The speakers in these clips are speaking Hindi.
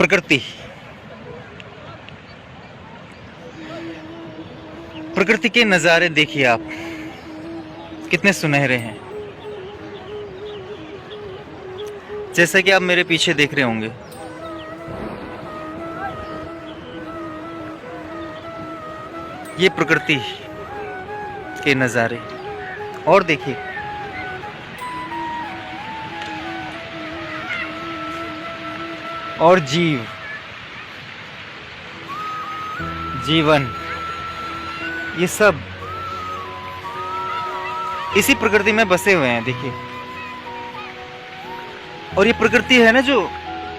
प्रकृति प्रकृति के नज़ारे देखिए आप, कितने सुनहरे हैं। जैसा कि आप मेरे पीछे देख रहे होंगे, ये प्रकृति के नज़ारे। और देखिए, और जीवन, ये सब इसी प्रकृति में बसे हुए हैं। देखिए, और ये प्रकृति है ना, जो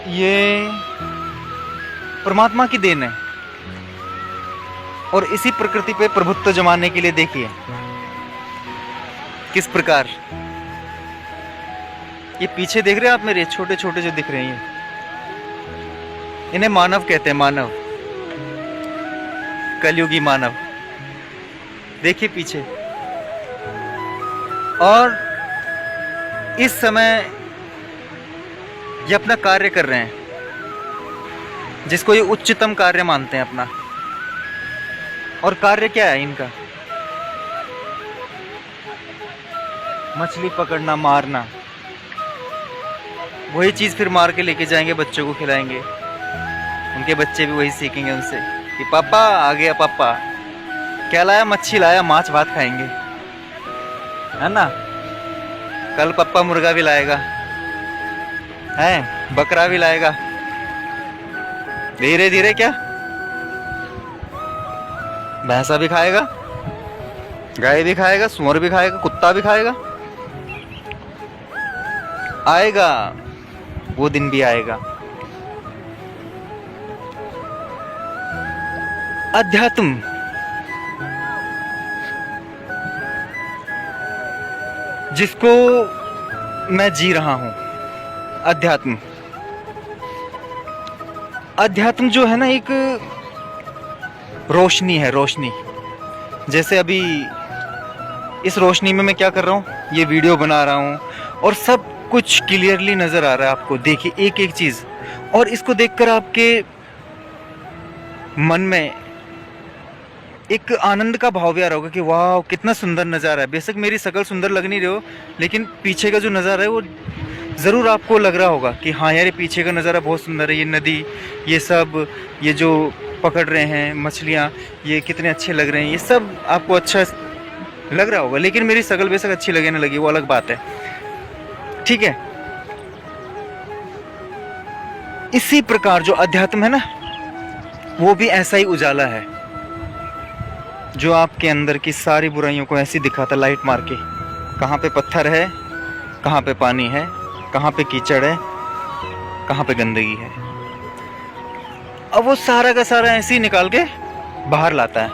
ये परमात्मा की देन है। और इसी प्रकृति पे प्रभुत्व जमाने के लिए देखिए किस प्रकार ये पीछे देख रहे हैं आप मेरे, छोटे छोटे जो दिख रहे हैं, इन्हें मानव कहते हैं। मानव, कलयुगी मानव। देखिए पीछे। और इस समय ये अपना कार्य कर रहे हैं, जिसको ये उच्चतम कार्य मानते हैं अपना। और कार्य क्या है इनका? मछली पकड़ना, मारना। वही चीज फिर मार के लेके जाएंगे, बच्चों को खिलाएंगे। उनके बच्चे भी वही सीखेंगे उनसे कि पापा आ गया, पापा क्या लाया? मच्छी लाया, माछ भात खाएंगे, है ना। कल पापा मुर्गा भी लाएगा, है बकरा भी लाएगा। धीरे धीरे क्या, भैंसा भी खाएगा, गाय भी खाएगा, सूअर भी खाएगा, कुत्ता भी खाएगा। आएगा वो दिन भी आएगा। अध्यात्म जिसको मैं जी रहा हूं, अध्यात्म। अध्यात्म जो है ना, एक रोशनी है, रोशनी। जैसे अभी इस रोशनी में मैं क्या कर रहा हूँ, ये वीडियो बना रहा हूँ और सब कुछ क्लियरली नजर आ रहा है आपको। देखिए एक एक चीज, और इसको देखकर आपके मन में एक आनंद का भाव भी आ रहा होगा कि वाह कितना सुंदर नज़ारा है। बेशक मेरी शक्ल सुंदर लग नहीं रही हो, लेकिन पीछे का जो नज़ारा है वो ज़रूर आपको लग रहा होगा कि हाँ यार, ये पीछे का नज़ारा बहुत सुंदर है। ये नदी, ये सब, ये जो पकड़ रहे हैं मछलियाँ, ये कितने अच्छे लग रहे हैं। ये सब आपको अच्छा लग रहा होगा, लेकिन मेरी शक्ल बेशक अच्छी लगे ना लगी, वो अलग बात है, ठीक है। इसी प्रकार जो अध्यात्म है ना, वो भी ऐसा ही उजाला है जो आपके अंदर की सारी बुराइयों को ऐसी दिखाता, लाइट मार के। कहाँ पे पत्थर है, कहाँ पे पानी है, कहाँ पे कीचड़ है, कहाँ पे गंदगी है। अब वो सारा का सारा ऐसे ही निकाल के बाहर लाता है।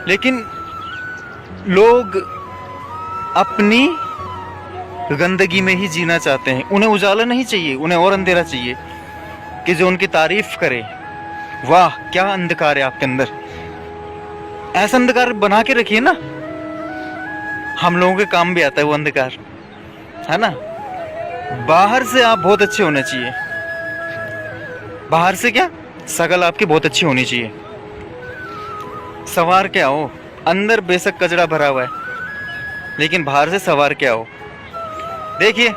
लेकिन लोग अपनी गंदगी में ही जीना चाहते हैं। उन्हें उजाला नहीं चाहिए, उन्हें और अंधेरा चाहिए कि जो उनकी तारीफ करे। वाह क्या अंधकार है आपके अंदर। ऐसा अंधकार बना के रखिए ना, हम लोगों के काम भी आता है वो अंधकार, है ना। बाहर से आप बहुत अच्छे होने चाहिए। बाहर से क्या, शकल आपकी बहुत अच्छी होनी चाहिए, सवार के आओ। अंदर बेशक कचरा भरा हुआ है, लेकिन बाहर से सवार के आओ। देखिए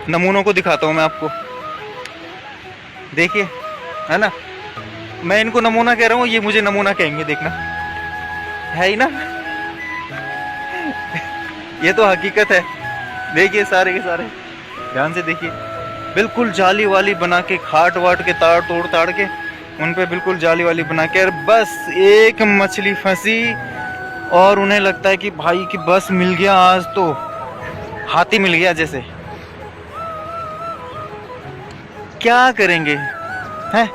नमूनों को दिखाता हूँ मैं आपको, देखिए, है ना। मैं इनको नमूना कह रहा हूँ, ये मुझे नमूना कहेंगे, देखना है ही ना। ये तो हकीकत है। देखिए सारे के सारे ध्यान से देखिए, बिल्कुल जाली वाली बना के, खाट वाट के ताड़ तोड़ ताड़ के उन पे बिल्कुल जाली वाली बना के, और बस एक मछली फंसी और उन्हें लगता है कि भाई कि बस मिल गया, आज तो हाथी मिल गया जैसे। क्या करेंगे हैं?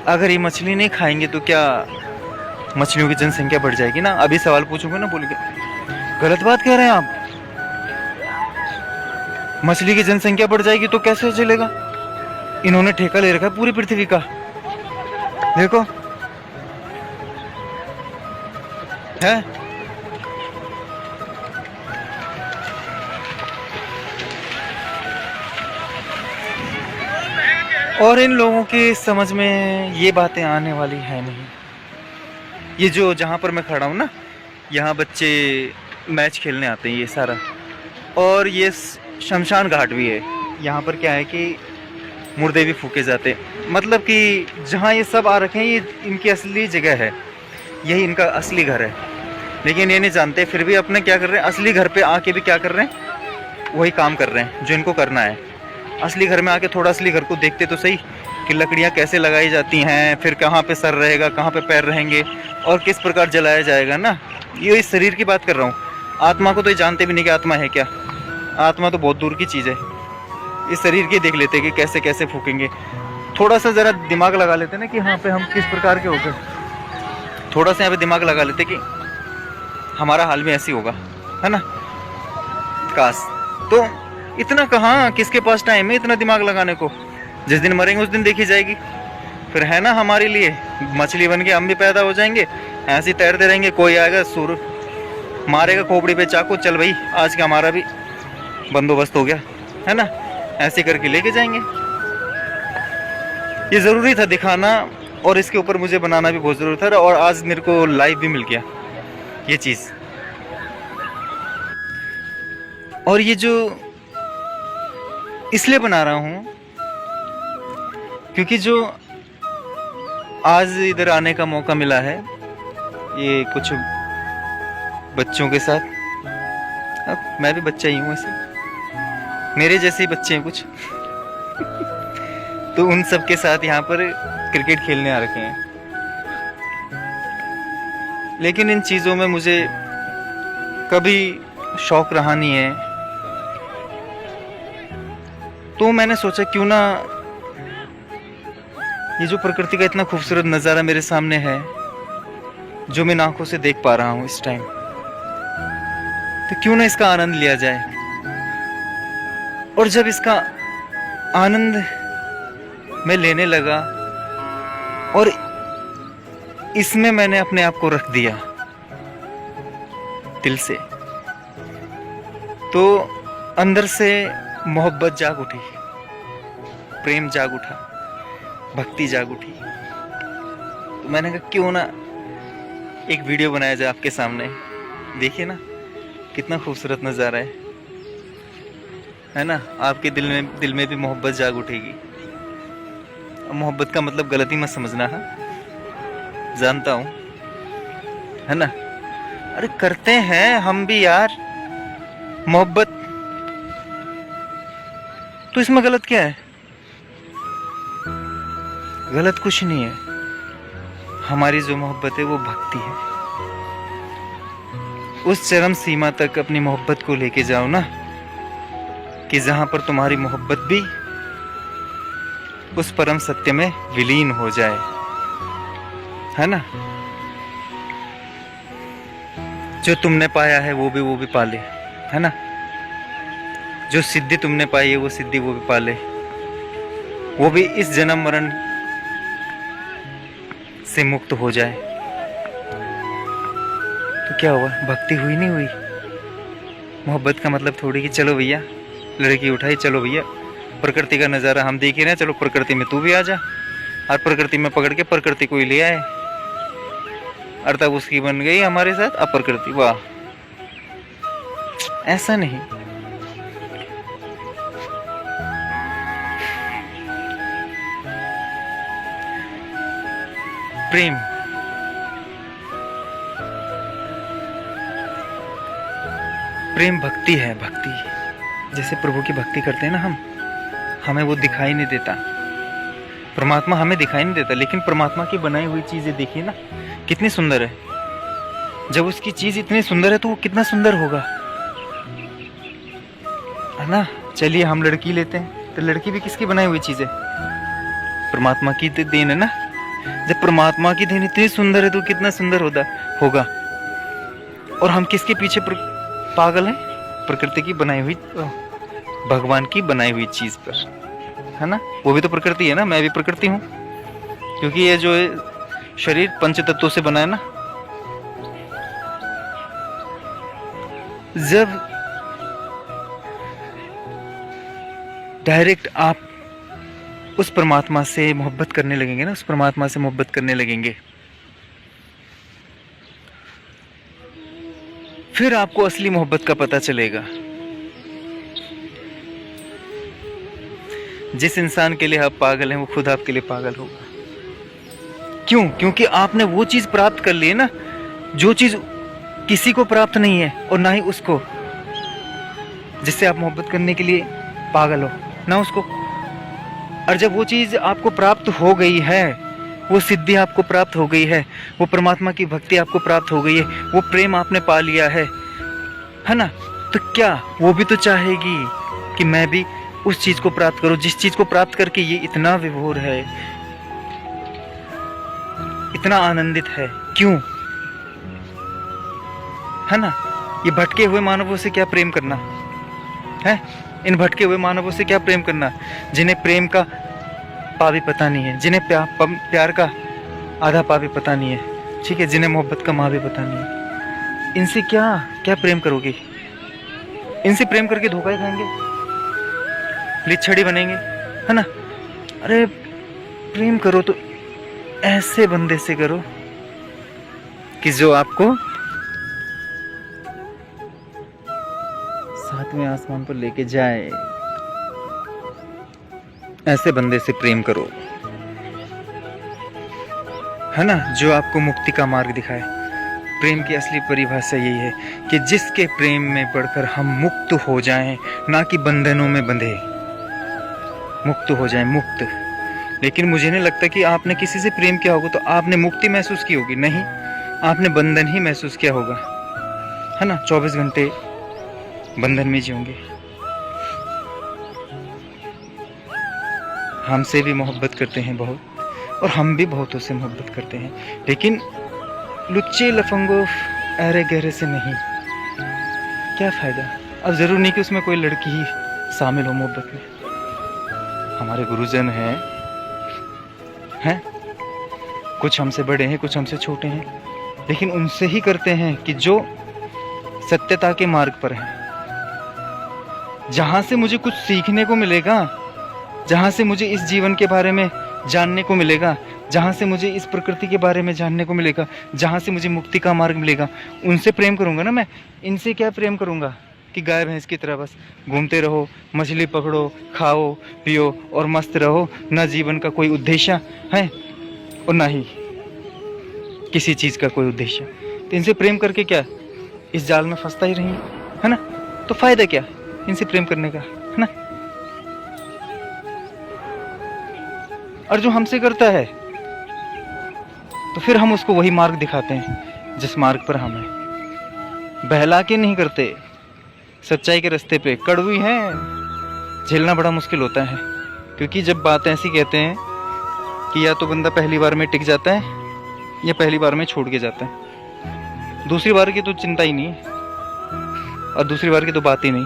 अगर ये मछली नहीं खाएंगे तो क्या मछलियों की जनसंख्या बढ़ जाएगी ना। अभी सवाल पूछोगे ना, बोल के गलत बात कह रहे हैं आप। मछली की जनसंख्या बढ़ जाएगी तो कैसे चलेगा? इन्होंने ठेका ले रखा है पूरी पृथ्वी का, देखो है। और इन लोगों की समझ में ये बातें आने वाली है नहीं। ये जो जहाँ पर मैं खड़ा हूँ ना, यहाँ बच्चे मैच खेलने आते हैं ये सारा। और ये शमशान घाट भी है। यहाँ पर क्या है कि मुर्दे भी फूके जाते हैं। मतलब कि जहाँ ये सब आ रखे हैं, ये इनकी असली जगह है, यही इनका असली घर है। लेकिन ये नहीं जानते, फिर भी अपने क्या कर रहे हैं, असली घर पे आके भी क्या कर रहे हैं, वही काम कर रहे हैं जो इनको करना है। असली घर में आके थोड़ा असली घर को देखते तो सही कि लकड़ियाँ कैसे लगाई जाती हैं, फिर कहाँ पे सर रहेगा, कहाँ पे पैर रहेंगे और किस प्रकार जलाया जाएगा ना। ये इस शरीर की बात कर रहा हूँ। आत्मा को तो ये जानते भी नहीं कि आत्मा है क्या। आत्मा तो बहुत दूर की चीज़ है। इस शरीर की देख लेते कि कैसे कैसे फूकेंगे। थोड़ा सा ज़रा दिमाग लगा लेते ना कि यहाँ पे हम किस प्रकार के होकर, थोड़ा सा यहाँ पे दिमाग लगा लेते कि हमारा हाल भी ऐसी होगा, है ना। काश। तो इतना कहाँ किसके पास टाइम है इतना दिमाग लगाने को। जिस दिन मरेंगे उस दिन देखी जाएगी। फिर है ना हमारे लिए मछली बन के हम भी पैदा हो जाएंगे, ऐसे ही तैरते रहेंगे। कोई आएगा सुर मारेगा खोपड़ी पे चाकू, चल भाई आज का हमारा भी बंदोबस्त हो गया, है ना। ऐसे करके लेके जाएंगे। ये ज़रूरी था दिखाना, और इसके ऊपर मुझे बनाना भी बहुत ज़रूरी था। और आज मेरे को लाइव भी मिल गया ये चीज़। और ये जो इसलिए बना रहा हूँ क्योंकि जो आज इधर आने का मौका मिला है ये कुछ बच्चों के साथ। अब मैं भी बच्चा ही हूँ, ऐसे मेरे जैसे ही बच्चे हैं कुछ तो उन सब के साथ यहाँ पर क्रिकेट खेलने आ रखे हैं। लेकिन इन चीज़ों में मुझे कभी शौक रहा नहीं है। तो मैंने सोचा क्यों ना ये जो प्रकृति का इतना खूबसूरत नज़ारा मेरे सामने है, जो मैं आंखों से देख पा रहा हूँ इस टाइम, तो क्यों ना इसका आनंद लिया जाए। और जब इसका आनंद मैं लेने लगा और इसमें मैंने अपने आप को रख दिया दिल से, तो अंदर से मोहब्बत जाग उठी, प्रेम जाग उठा, भक्ति जाग उठी। तो मैंने कहा क्यों ना एक वीडियो बनाया जाए आपके सामने। देखिए ना कितना खूबसूरत नज़ारा है ना। आपके दिल में भी मोहब्बत जाग उठेगी। मोहब्बत का मतलब गलती मत समझना, है जानता हूँ, है ना। अरे करते हैं हम भी यार मोहब्बत, तो इसमें गलत क्या है। गलत कुछ नहीं है। हमारी जो मोहब्बत है वो भक्ति है। उस चरम सीमा तक अपनी मोहब्बत को लेके जाओ ना कि जहां पर तुम्हारी मोहब्बत भी उस परम सत्य में विलीन हो जाए, है ना। जो तुमने पाया है वो भी पाले, है ना। जो सिद्धि तुमने पाई है वो सिद्धि वो भी पाले, वो भी इस जन्म मरण से मुक्त हो जाए। तो क्या हुआ, भक्ति हुई नहीं हुई। मोहब्बत का मतलब थोड़ी कि चलो भैया लड़की उठाई, चलो भैया प्रकृति का नज़ारा हम देख ही रहे हैं, चलो प्रकृति में तू भी आ जा, और प्रकृति में पकड़ के प्रकृति को ही ले आए, और तब उसकी बन गई हमारे साथ अप्रकृति। वाह, ऐसा नहीं। प्रेम प्रेम भक्ति है। भक्ति जैसे प्रभु की भक्ति करते हैं ना हमें वो दिखाई नहीं देता। परमात्मा हमें दिखाई नहीं देता, लेकिन परमात्मा की बनाई हुई चीजें देखिए ना कितनी सुंदर है। जब उसकी चीज इतनी सुंदर है तो वो कितना सुंदर होगा, है ना। चलिए हम लड़की लेते हैं, तो लड़की भी किसकी बनाई हुई चीज है, परमात्मा की देन है ना। जब परमात्मा की देन इतनी सुंदर है तो कितना सुंदर होगा। और हम किसके पीछे पागल हैं, प्रकृति की बनाई हुई, भगवान की बनाई हुई चीज पर, है ना। वो भी तो प्रकृति है ना, मैं भी प्रकृति हूँ, क्योंकि ये जो शरीर पंच तत्वों से बना है ना। जब डायरेक्ट आप उस परमात्मा से मोहब्बत करने लगेंगे ना, उस परमात्मा से मोहब्बत करने लगेंगे, फिर आपको असली मोहब्बत का पता चलेगा। जिस इंसान के लिए आप पागल हैं वो खुद आपके लिए पागल होगा। क्यों? क्योंकि आपने वो चीज प्राप्त कर ली है ना, जो चीज किसी को प्राप्त नहीं है और ना ही उसको, जिससे आप मोहब्बत करने के लिए पागल हो, ना उसको। और जब वो चीज आपको प्राप्त हो गई है, वो सिद्धि आपको प्राप्त हो गई है, वो परमात्मा की भक्ति आपको प्राप्त हो गई है, वो प्रेम आपने पा लिया है ना, तो क्या वो भी तो चाहेगी कि मैं भी उस चीज को प्राप्त करूं, जिस चीज को प्राप्त करके ये इतना विभोर है, इतना आनंदित है। क्यों? है ना? ये भटके हुए मानवों से क्या प्रेम करना है? इन भटके हुए मानवों से क्या प्रेम करना, जिन्हें प्रेम का पा भी पता नहीं है, जिन्हें प्यार का आधा पा भी पता नहीं है, ठीक है, जिन्हें मोहब्बत का माँ भी पता नहीं है। इनसे क्या क्या प्रेम करोगे? इनसे प्रेम करके धोखा ही खाएंगे, लिच्छड़ी बनेंगे, है ना? अरे प्रेम करो तो ऐसे बंदे से करो कि जो आपको सातवें आसमान पर लेके जाए। ऐसे बंदे से प्रेम करो, है ना, जो आपको मुक्ति का मार्ग दिखाए। प्रेम की असली परिभाषा यही है कि जिसके प्रेम में पड़कर हम मुक्त हो जाएं, ना कि बंधनों में बंधे, मुक्त हो जाएं, मुक्त। लेकिन मुझे नहीं लगता कि आपने किसी से प्रेम किया होगा तो आपने मुक्ति महसूस की होगी। नहीं, आपने बंधन ही महसूस किया होगा, है ना। 24 घंटे बंधन में जियोगे। हमसे भी मोहब्बत करते हैं बहुत, और हम भी बहुतों से मोहब्बत करते हैं, लेकिन लुच्चे लफंगों अरे गहरे से नहीं। क्या फायदा? अब जरूर नहीं कि उसमें कोई लड़की ही शामिल हो मोहब्बत में। हमारे गुरुजन हैं, कुछ हमसे बड़े हैं, कुछ हमसे छोटे हैं, लेकिन उनसे ही करते हैं कि जो सत्यता के मार्ग पर हैं, जहां से मुझे कुछ सीखने को मिलेगा, जहां से मुझे इस जीवन के बारे में जानने को मिलेगा, जहां से मुझे इस प्रकृति के बारे में जानने को मिलेगा, जहां से मुझे मुक्ति का मार्ग मिलेगा, उनसे प्रेम करूंगा ना मैं। इनसे क्या प्रेम करूंगा कि गाय भैंस की तरह बस घूमते रहो, मछली पकड़ो, खाओ पियो और मस्त रहो, ना जीवन का कोई उद्देश्य है और ना ही किसी चीज का कोई उद्देश्य। तो इनसे प्रेम करके क्या, इस जाल में फंसता ही रहेंगे, है ना। तो फायदा क्या इनसे प्रेम करने का, है ना। और जो हमसे करता है तो फिर हम उसको वही मार्ग दिखाते हैं जिस मार्ग पर हम हैं। बहला के नहीं करते, सच्चाई के रास्ते पे। कड़वी है, झेलना बड़ा मुश्किल होता है, क्योंकि जब बात ऐसी कहते हैं कि या तो बंदा पहली बार में टिक जाता है या पहली बार में छोड़ के जाता है, दूसरी बार की तो चिंता ही नहीं है और दूसरी बार की तो बात ही नहीं।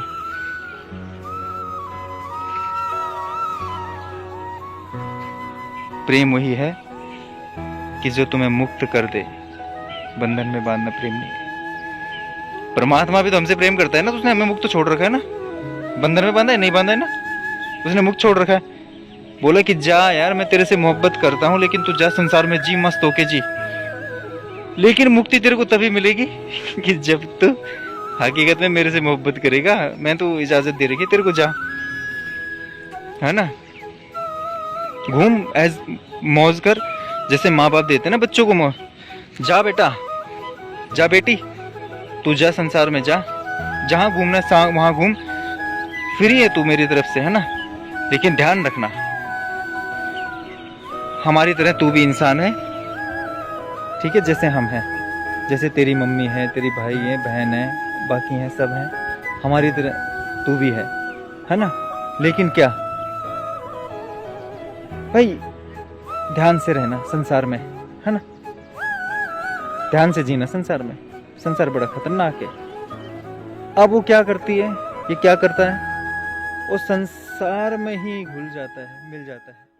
प्रेम वही है कि जो तुम्हें मुक्त कर दे, बंधन में बांधना प्रेम नहीं। परमात्मा भी तो हमसे प्रेम करता है ना, तो उसने हमें मुक्त छोड़ रखा है ना। बंधन में बांधा है? नहीं बांधा है ना, उसने मुक्त छोड़ रखा है। बोला कि जा यार, मैं तेरे से मोहब्बत करता हूं, लेकिन तू जा संसार में जी, मस्त होके जी। लेकिन मुक्ति तेरे को तभी मिलेगी कि जब तू हकीकत में मेरे से मोहब्बत करेगा। मैं तो इजाजत दे रही तेरे को, जा, है ना, घूम, एज मौज कर, जैसे माँ बाप देते ना बच्चों को मौज। जा बेटा, जा बेटी, तू जा संसार में, जा, जहां घूमना वहां घूम, फ्री है तू मेरी तरफ से, है ना। लेकिन ध्यान रखना, हमारी तरह तू भी इंसान है, ठीक है, जैसे हम हैं, जैसे तेरी मम्मी है, तेरी भाई है, बहन है, बाकी हैं, सब हैं, हमारी तरह तू भी है ना। लेकिन क्या भाई, ध्यान से रहना संसार में, है ना, ध्यान से जीना संसार में। संसार बड़ा खतरनाक है। अब वो क्या करती है, ये क्या करता है, वो संसार में ही घुल जाता है, मिल जाता है।